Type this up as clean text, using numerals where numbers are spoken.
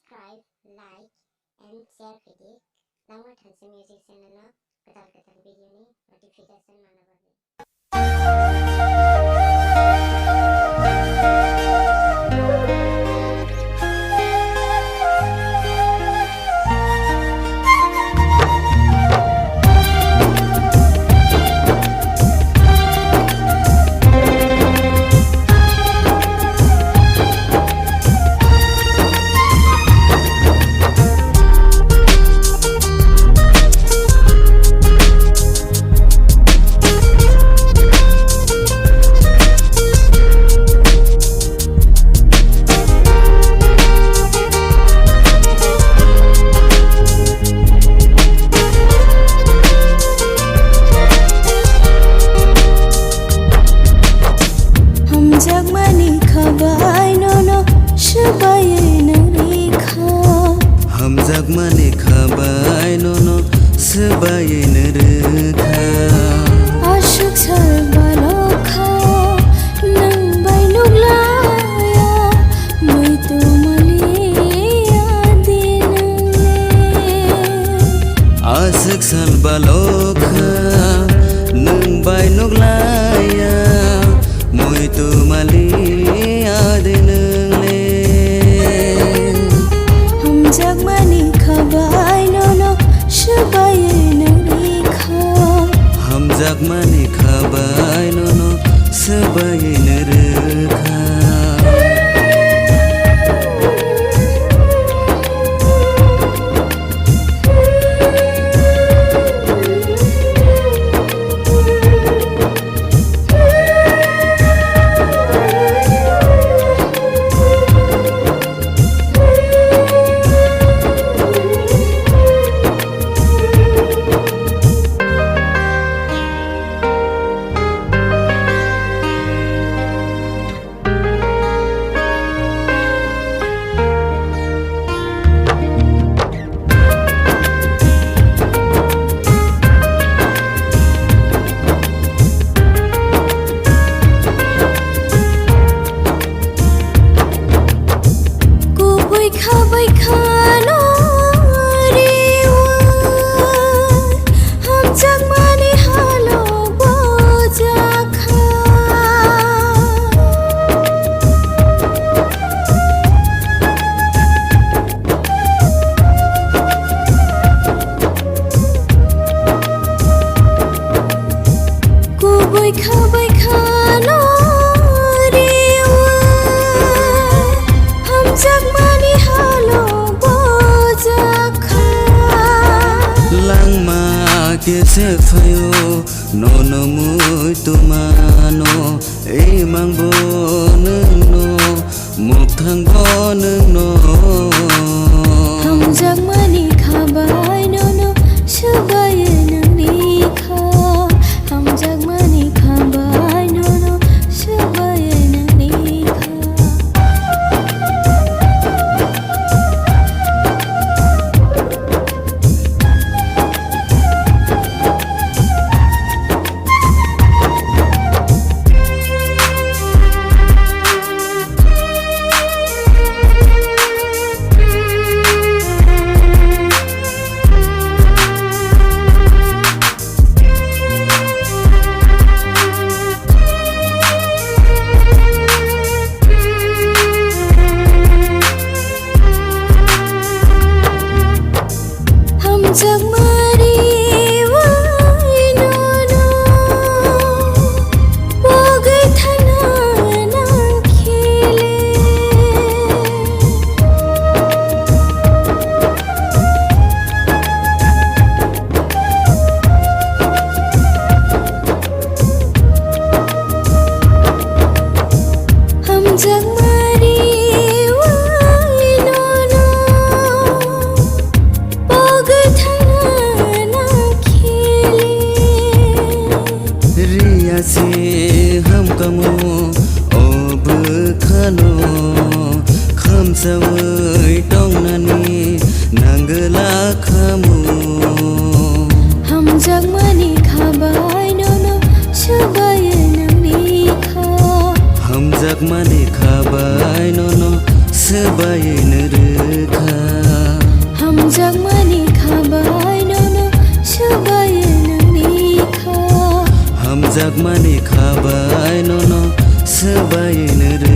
subscribe, like, and share video. Langma Thansi Music Channel no godan video ni notification manababi. जगमानि खाबाय नो शबाय नरेखा हम जगमानि खाबाय नो शबाय नरेखा आशुक सालबालखा नंबाय नुग्लाया मैतो मालिया दिनले आशुक सालबालखा नंबाय नुग्लाया मैतो मालिया दिनले हम जगमानि खाबाय नो शबाय नरेखा हम जगमानि खाबाय नो शबाय नरेखा खाबाय खानो रेवा हम जगमानि हालो बजाखा गुबै खाबाय खानो रेवा हम जगमानि langma kese fayo nono muito mano emang bonno mukhang bonno हम जगमानि खाबाय नो शबाय नरेखा हम जगमानि खाबाय नो शबाय नरेखा जगमानि वाइनो बगै थाना नाखिले हम जगमानि से हम कमो अब खानो खामसावै टंनानि नांगला खामो हम जगमानि खाबाय नो शबाय नरेखा हम जगमानि खाबाय नो शबाय नरेखा जागमानि खाबाय नन' सोबायनो रो